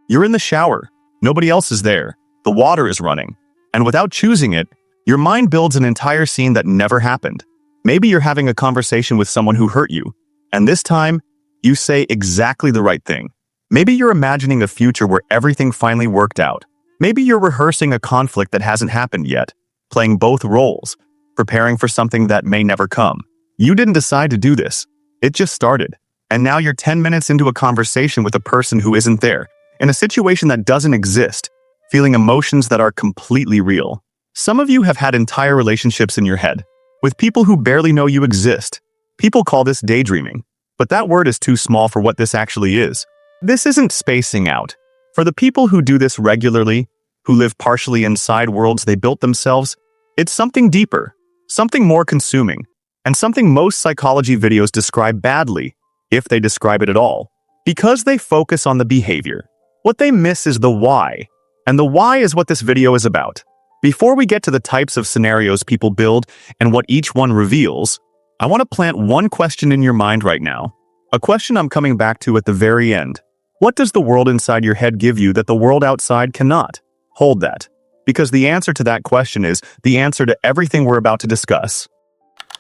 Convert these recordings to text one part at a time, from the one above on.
You're in the shower. Nobody else is there. The water is running. And without choosing it, your mind builds an entire scene that never happened. Maybe you're having a conversation with someone who hurt you, and this time, you say exactly the right thing. Maybe you're imagining a future where everything finally worked out. Maybe you're rehearsing a conflict that hasn't happened yet, playing both roles, preparing for something that may never come. You didn't decide to do this. It just started. And now you're 10 minutes into a conversation with a person who isn't there, in a situation that doesn't exist, feeling emotions that are completely real. Some of you have had entire relationships in your head, with people who barely know you exist. People call this daydreaming, but that word is too small for what this actually is. This isn't spacing out. For the people who do this regularly, who live partially inside worlds they built themselves, it's something deeper, something more consuming, and something most psychology videos describe badly, if they describe it at all, because they focus on the behavior. What they miss is the why, and the why is what this video is about. Before we get to the types of scenarios people build and what each one reveals, I want to plant one question in your mind right now, a question I'm coming back to at the very end. What does the world inside your head give you that the world outside cannot? Hold that, because the answer to that question is the answer to everything we're about to discuss.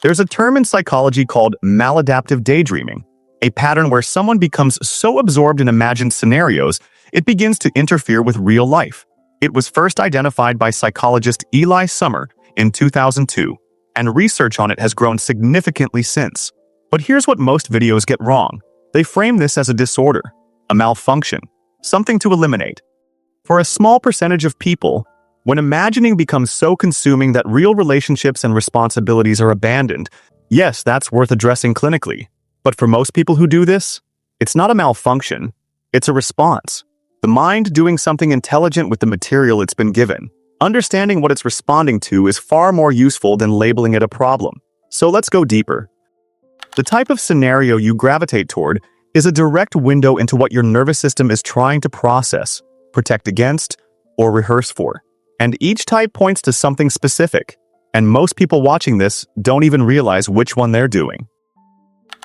There's a term in psychology called maladaptive daydreaming, a pattern where someone becomes so absorbed in imagined scenarios, it begins to interfere with real life. It was first identified by psychologist Eli Summer in 2002, and research on it has grown significantly since. But here's what most videos get wrong. They frame this as a disorder, a malfunction, something to eliminate. For a small percentage of people, when imagining becomes so consuming that real relationships and responsibilities are abandoned, yes, that's worth addressing clinically. But for most people who do this, it's not a malfunction, it's a response. The mind doing something intelligent with the material it's been given. Understanding what it's responding to is far more useful than labeling it a problem. So let's go deeper. The type of scenario you gravitate toward is a direct window into what your nervous system is trying to process, protect against, or rehearse for. And each type points to something specific, and most people watching this don't even realize which one they're doing.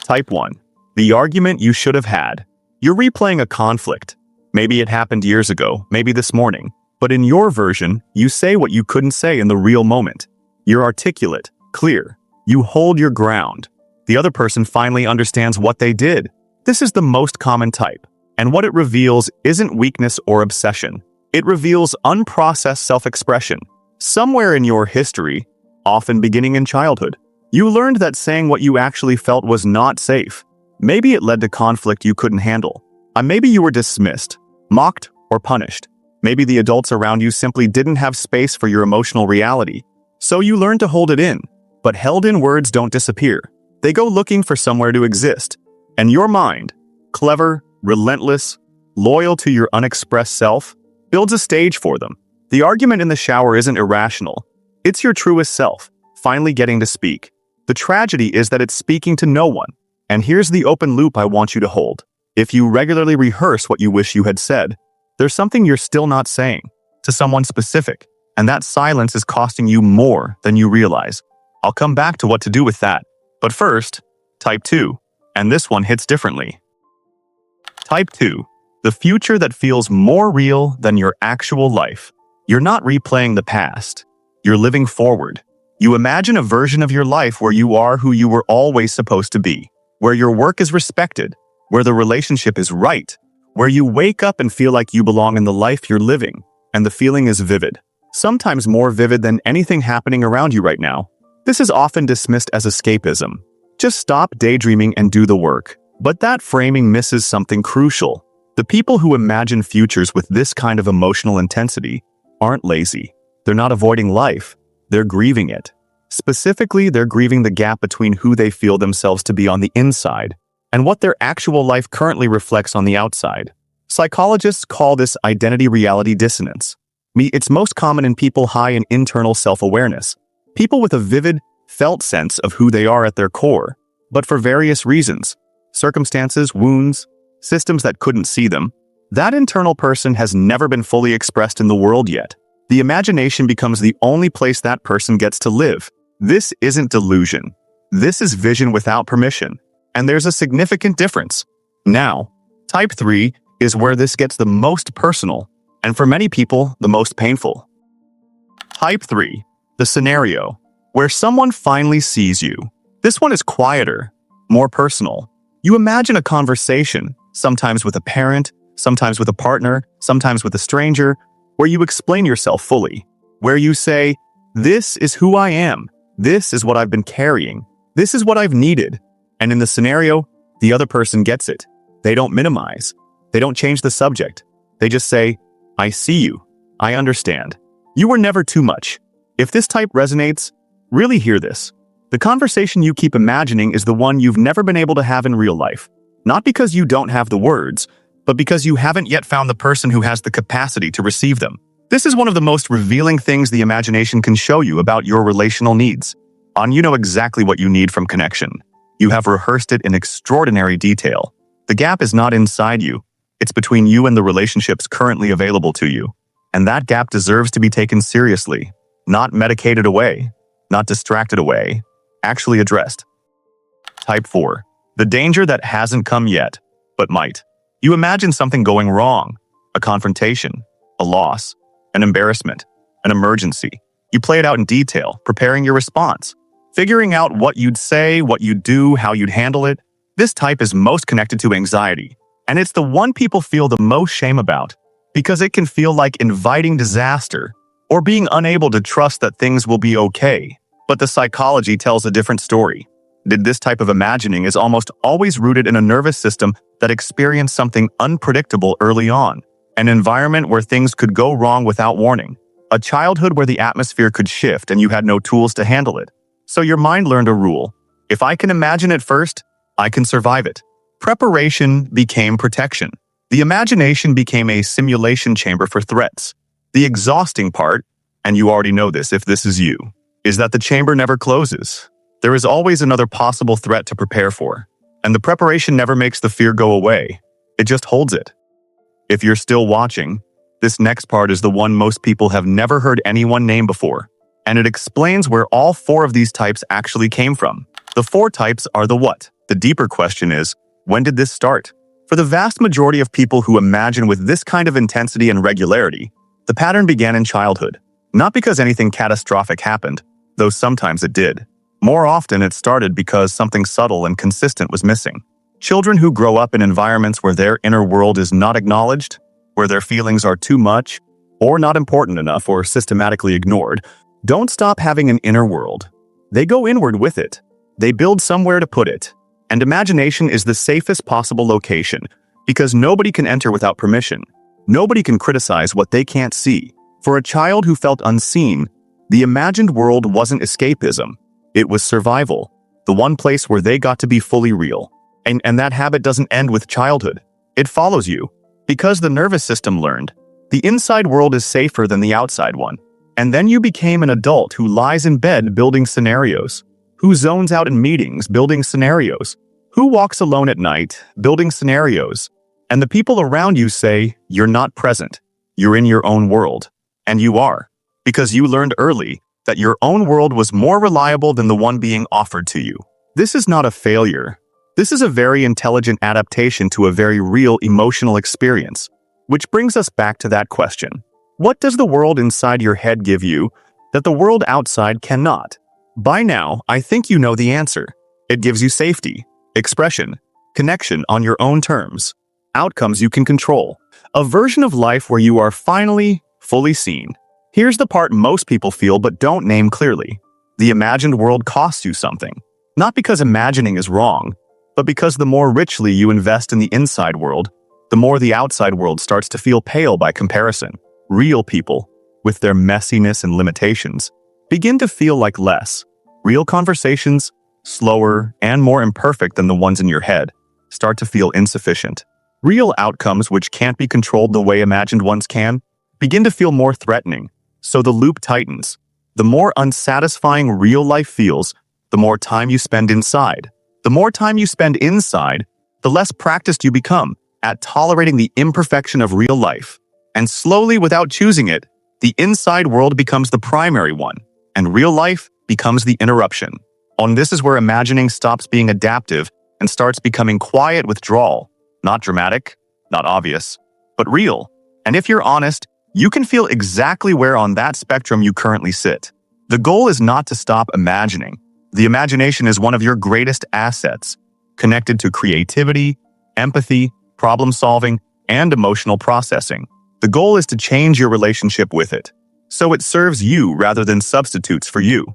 Type 1. The argument you should have had. You're replaying a conflict. Maybe it happened years ago, maybe this morning, but in your version, you say what you couldn't say in the real moment. You're articulate, clear. You hold your ground. The other person finally understands what they did. This is the most common type, and what it reveals isn't weakness or obsession. It reveals unprocessed self-expression. Somewhere in your history, often beginning in childhood, you learned that saying what you actually felt was not safe. Maybe it led to conflict you couldn't handle. Maybe you were dismissed, mocked, or punished. Maybe the adults around you simply didn't have space for your emotional reality. So you learned to hold it in. But held-in words don't disappear. They go looking for somewhere to exist. And your mind, clever, relentless, loyal to your unexpressed self, builds a stage for them. The argument in the shower isn't irrational. It's your truest self, finally getting to speak. The tragedy is that it's speaking to no one. And here's the open loop I want you to hold. If you regularly rehearse what you wish you had said, there's something you're still not saying to someone specific, and that silence is costing you more than you realize. I'll come back to what to do with that. But first, type 2, and this one hits differently. Type 2, the future that feels more real than your actual life. You're not replaying the past. You're living forward. You imagine a version of your life where you are who you were always supposed to be, where your work is respected, where the relationship is right, where you wake up and feel like you belong in the life you're living, and the feeling is vivid, sometimes more vivid than anything happening around you right now. This is often dismissed as escapism. Just stop daydreaming and do the work. But that framing misses something crucial. The people who imagine futures with this kind of emotional intensity aren't lazy. They're not avoiding life. They're grieving it. Specifically, they're grieving the gap between who they feel themselves to be on the inside and what their actual life currently reflects on the outside. Psychologists call this identity-reality dissonance. It's most common in people high in internal self-awareness, people with a vivid, felt sense of who they are at their core, but for various reasons, circumstances, wounds, systems that couldn't see them, that internal person has never been fully expressed in the world yet. The imagination becomes the only place that person gets to live. This isn't delusion. This is vision without permission. And there's a significant difference. Now, type 3 is where this gets the most personal, and for many people, the most painful. Type 3. The scenario, where someone finally sees you. This one is quieter, more personal. You imagine a conversation, sometimes with a parent, sometimes with a partner, sometimes with a stranger, where you explain yourself fully, where you say, "This is who I am. This is what I've been carrying. This is what I've needed." And in the scenario, the other person gets it. They don't minimize. They don't change the subject. They just say, "I see you. I understand. You were never too much." If this type resonates, really hear this. The conversation you keep imagining is the one you've never been able to have in real life. Not because you don't have the words, but because you haven't yet found the person who has the capacity to receive them. This is one of the most revealing things the imagination can show you about your relational needs. You know exactly what you need from connection. You have rehearsed it in extraordinary detail. The gap is not inside you. It's between you and the relationships currently available to you. And that gap deserves to be taken seriously, not medicated away, not distracted away, actually addressed. Type 4. The danger that hasn't come yet, but might. You imagine something going wrong, a confrontation, a loss, an embarrassment, an emergency. You play it out in detail, preparing your response, figuring out what you'd say, what you'd do, how you'd handle it. This type is most connected to anxiety, and it's the one people feel the most shame about, because it can feel like inviting disaster or being unable to trust that things will be okay. But the psychology tells a different story. This type of imagining is almost always rooted in a nervous system that experienced something unpredictable early on, an environment where things could go wrong without warning, a childhood where the atmosphere could shift and you had no tools to handle it. So your mind learned a rule: if I can imagine it first, I can survive it. Preparation became protection. The imagination became a simulation chamber for threats. The exhausting part, and you already know this if this is you, is that the chamber never closes. There is always another possible threat to prepare for, and the preparation never makes the fear go away. It just holds it. If you're still watching, this next part is the one most people have never heard anyone name before, and it explains where all 4 of these types actually came from. The 4 types are the what. The deeper question is, when did this start? For the vast majority of people who imagine with this kind of intensity and regularity, the pattern began in childhood. Not because anything catastrophic happened, though sometimes it did. More often, it started because something subtle and consistent was missing. Children who grow up in environments where their inner world is not acknowledged, where their feelings are too much, or not important enough, or systematically ignored, don't stop having an inner world. They go inward with it. They build somewhere to put it. And imagination is the safest possible location, because nobody can enter without permission. Nobody can criticize what they can't see. For a child who felt unseen, the imagined world wasn't escapism. It was survival, the one place where they got to be fully real. And that habit doesn't end with childhood. It follows you. Because the nervous system learned, the inside world is safer than the outside one. And then you became an adult who lies in bed building scenarios, who zones out in meetings building scenarios, who walks alone at night building scenarios. And the people around you say, you're not present. You're in your own world. And you are. Because you learned early that your own world was more reliable than the one being offered to you. This is not a failure. This is a very intelligent adaptation to a very real emotional experience. Which brings us back to that question. What does the world inside your head give you that the world outside cannot? By now, I think you know the answer. It gives you safety, expression, connection on your own terms, outcomes you can control, a version of life where you are finally fully seen. Here's the part most people feel but don't name clearly. The imagined world costs you something. Not because imagining is wrong, but because the more richly you invest in the inside world, the more the outside world starts to feel pale by comparison. Real people, with their messiness and limitations, begin to feel like less. Real conversations, slower and more imperfect than the ones in your head, start to feel insufficient. Real outcomes, which can't be controlled the way imagined ones can, begin to feel more threatening. So the loop tightens. The more unsatisfying real life feels, the more time you spend inside. The more time you spend inside, the less practiced you become at tolerating the imperfection of real life. And slowly, without choosing it, the inside world becomes the primary one, and real life becomes the interruption. And this is where imagining stops being adaptive and starts becoming quiet withdrawal. Not dramatic, not obvious, but real. And if you're honest, you can feel exactly where on that spectrum you currently sit. The goal is not to stop imagining. The imagination is one of your greatest assets, connected to creativity, empathy, problem-solving, and emotional processing. The goal is to change your relationship with it, so it serves you rather than substitutes for you.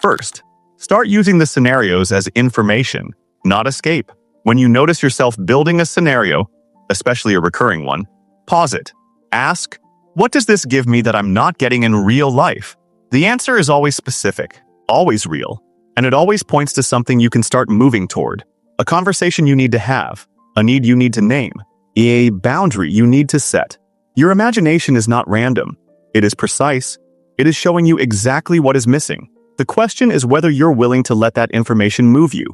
First, start using the scenarios as information, not escape. When you notice yourself building a scenario, especially a recurring one, pause it. Ask, what does this give me that I'm not getting in real life? The answer is always specific, always real, and it always points to something you can start moving toward. A conversation you need to have, a need you need to name, a boundary you need to set. Your imagination is not random. It is precise. It is showing you exactly what is missing. The question is whether you're willing to let that information move you.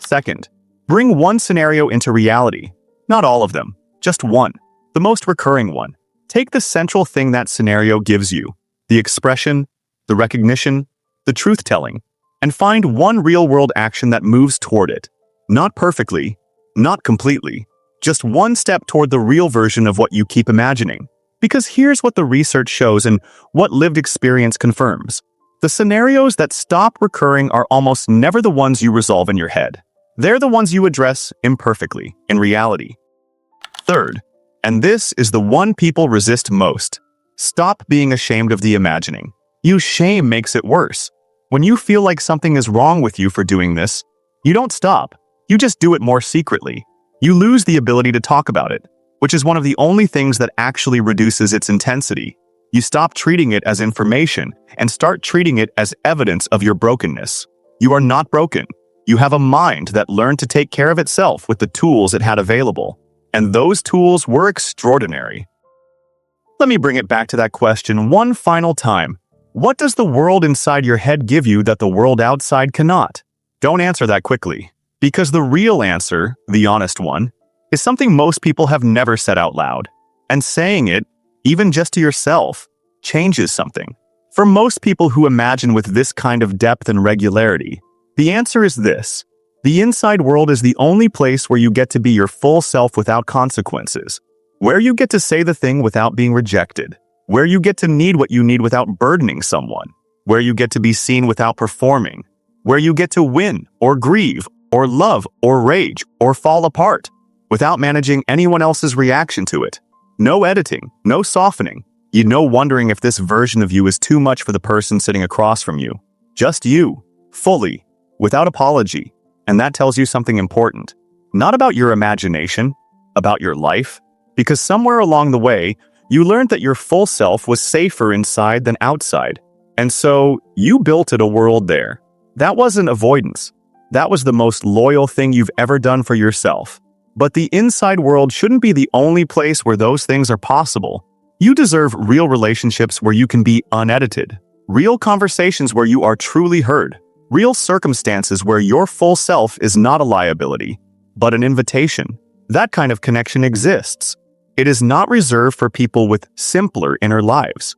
Second, bring one scenario into reality. Not all of them, just one. The most recurring one. Take the central thing that scenario gives you, the expression, the recognition, the truth-telling, and find one real-world action that moves toward it. Not perfectly, not completely, just one step toward the real version of what you keep imagining. Because here's what the research shows and what lived experience confirms. The scenarios that stop recurring are almost never the ones you resolve in your head. They're the ones you address imperfectly, in reality. Third, and this is the one people resist most, stop being ashamed of the imagining. Shame makes it worse. When you feel like something is wrong with you for doing this, you don't stop. You just do it more secretly. You lose the ability to talk about it, which is one of the only things that actually reduces its intensity. You stop treating it as information and start treating it as evidence of your brokenness. You are not broken. You have a mind that learned to take care of itself with the tools it had available. And those tools were extraordinary. Let me bring it back to that question one final time. What does the world inside your head give you that the world outside cannot? Don't answer that quickly, because the real answer, the honest one, is something most people have never said out loud. And saying it, even just to yourself, changes something. For most people who imagine with this kind of depth and regularity, the answer is this. The inside world is the only place where you get to be your full self without consequences, where you get to say the thing without being rejected, where you get to need what you need without burdening someone, where you get to be seen without performing, where you get to win or grieve or love or rage or fall apart without managing anyone else's reaction to it. No editing, no softening. Wondering if this version of you is too much for the person sitting across from you. Just you, fully, without apology. And that tells you something important. Not about your imagination, about your life. Because somewhere along the way, you learned that your full self was safer inside than outside. And so, you built it a world there. That wasn't avoidance. That was the most loyal thing you've ever done for yourself. But the inside world shouldn't be the only place where those things are possible. You deserve real relationships where you can be unedited. Real conversations where you are truly heard. Real circumstances where your full self is not a liability, but an invitation. That kind of connection exists. It is not reserved for people with simpler inner lives.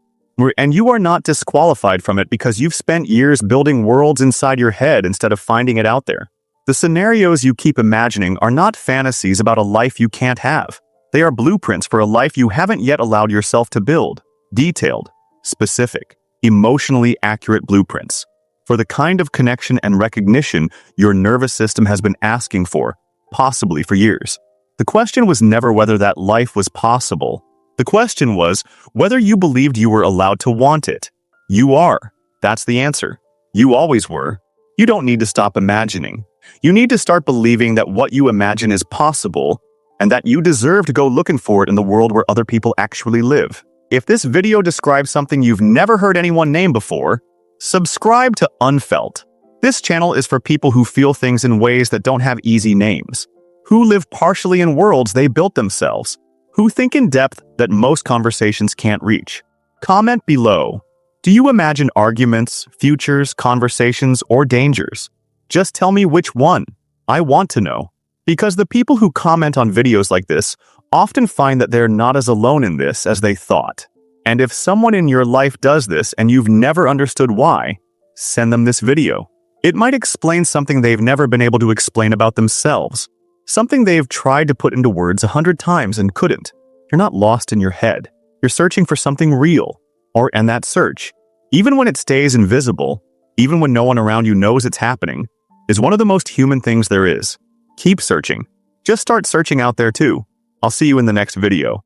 And you are not disqualified from it because you've spent years building worlds inside your head instead of finding it out there. The scenarios you keep imagining are not fantasies about a life you can't have. They are blueprints for a life you haven't yet allowed yourself to build. Detailed, specific, emotionally accurate blueprints. For the kind of connection and recognition your nervous system has been asking for, possibly for years. The question was never whether that life was possible. The question was whether you believed you were allowed to want it. You are. That's the answer. You always were. You don't need to stop imagining. You need to start believing that what you imagine is possible and that you deserve to go looking for it in the world where other people actually live. If this video describes something you've never heard anyone name before, subscribe to UNFELT. This channel is for people who feel things in ways that don't have easy names, who live partially in worlds they built themselves, who think in depth that most conversations can't reach. Comment below. Do you imagine arguments, futures, conversations, or dangers? Just tell me which one. I want to know. Because the people who comment on videos like this often find that they're not as alone in this as they thought. And if someone in your life does this and you've never understood why, send them this video. It might explain something they've never been able to explain about themselves. Something they've tried to put into words 100 times and couldn't. You're not lost in your head. You're searching for something real. And that search, even when it stays invisible, even when no one around you knows it's happening, is one of the most human things there is. Keep searching. Just start searching out there too. I'll see you in the next video.